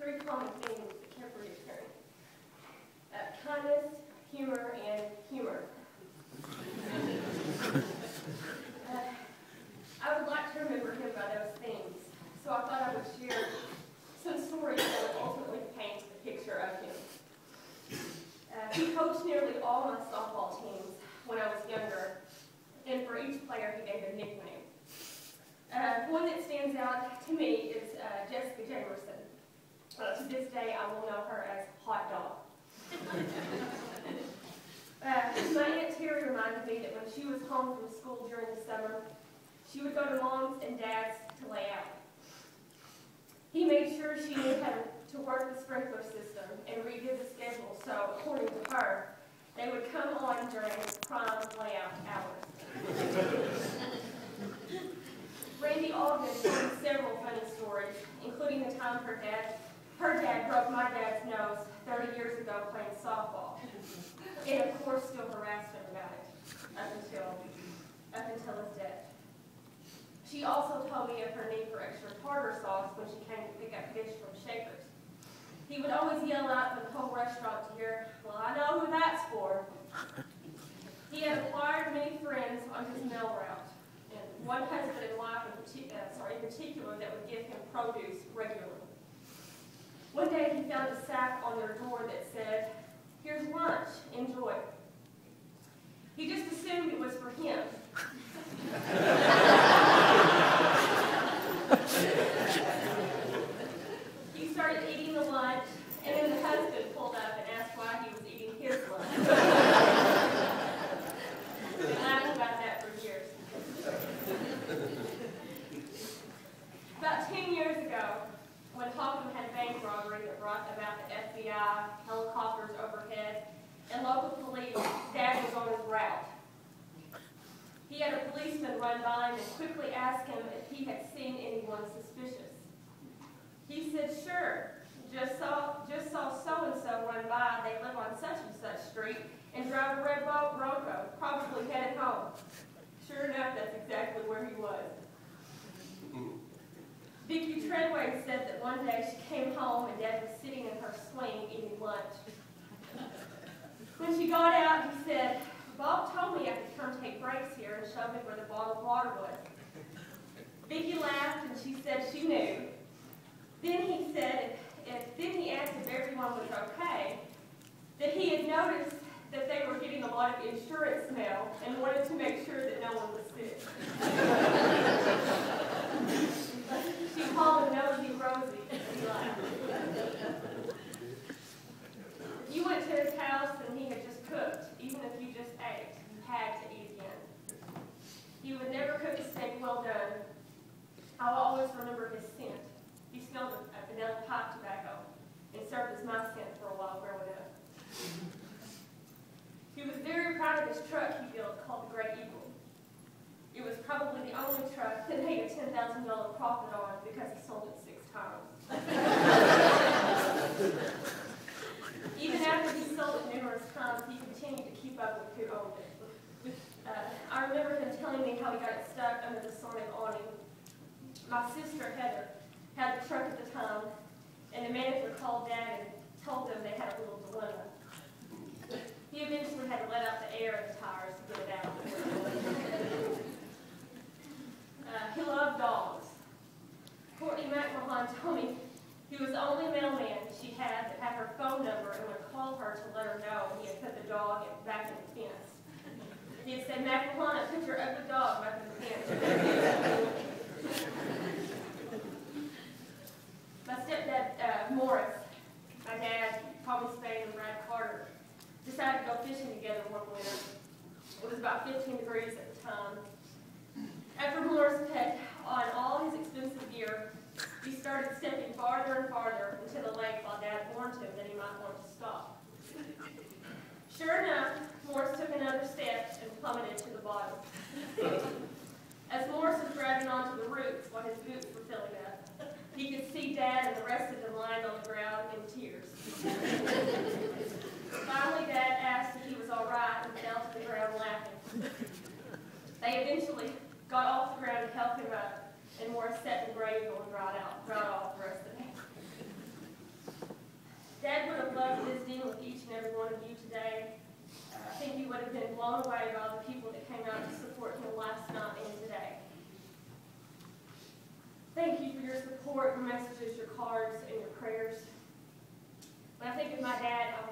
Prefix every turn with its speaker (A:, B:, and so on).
A: three common themes that kept reoccurring. Kindness, humor, and humor. I would like to remember him by those themes, so I thought I would share some stories that would ultimately paint a picture of him. He coached nearly all my softball teams when I was younger, and for each player he gave a nickname. One that stands out to me is Jessica Jamerson. To this day, I will know her as Hot Dog. My Aunt Terry reminded me that when she was home from school during the summer, she would go to Mom's and Dad's to lay out. He made sure she knew how to work the sprinkler system and redid the schedule, so according to her, they would come on during prime layout hours. Randy Ogden told me several funny stories, including the time her dad broke my dad's nose 30 years ago playing softball, and of course still harassed him about it up until his death. She also told me of her need for extra tartar sauce when she came to pick up fish from Shaker's. He would always yell out from the whole restaurant to hear, "Well, I know who that's for." He had acquired many friends on his mail route, and one husband and wife in particular that would give him produce regularly. One day he found a sack on their door that said, "Here's lunch, enjoy." He just assumed it was for him. He started eating the lunch, and then the husband pulled up and asked why he was eating his lunch. Been laughing about that for years. About 10 years ago, when Hotham had bank robbery that brought about the FBI, helicopters overhead, and local police, Dad was on his route. He had a policeman run by him and quickly asked him if he had seen anyone suspicious. He said, "Sure, just saw so-and-so run by. They live on such and such street and drive a red Bronco, probably headed home." Sure enough, that's exactly where he was. Vicki Treadway said that one day she came home and Dad was sitting in her swing eating lunch. When she got out, he said, "Bob told me I could come take breaks here and show me where the bottled water was." Vicki laughed and she said she knew. Then he asked if everyone was okay, that he had noticed that they were getting a lot of insurance mail and wanted to make sure that no one was sick. She called him Nosy Rosie, and he laughed. If you went to his house and he had just cooked, even if you just ate, you had to eat again. He would never cook a steak well done. I'll always remember his scent. He smelled of vanilla pipe tobacco and served as my scent for a while growing up. He was very proud of his truck he built called the Great Eagle. It was probably the only truck that made a $10,000 profit on because he sold it 6 times. Even after he sold it numerous times, he continued to keep up with who owned it. I remember him telling me how he got it stuck under the Sonic awning. My sister, Heather, had the truck at the time, and the manager called Dad and told them they had a little dilemma. He eventually had to let out the air in the tires to get it out. He loved dogs. Courtney McMahon told me he was the only mailman she had that had her phone number and would call her to let her know he had put the dog back in the fence. He'd say, "McMahon, I put your ugly dog back in the fence." My stepdad, Morris, my dad, Tommy Spade, and Brad Carter, decided to go fishing together one winter. It was about 15 degrees at the time. After Morris put on all his expensive gear, he started stepping farther and farther into the lake while Dad warned him that he might want to stop. Sure enough, Morris took another step and plummeted to the bottom. As Morris was grabbing onto the roots while his boots were filling up, he could see Dad and the rest of them lying on the ground in tears. Finally, Dad asked if he was all right and fell to the ground laughing. They eventually got off the ground to help him up, and Morris sat in the grave and dried off the rest of the day. Dad would have loved visiting with each and every one of you today. I think you would have been blown away by all the people that came out to support him last night and today. Thank you for your support, your messages, your cards, and your prayers. When I think of my dad, I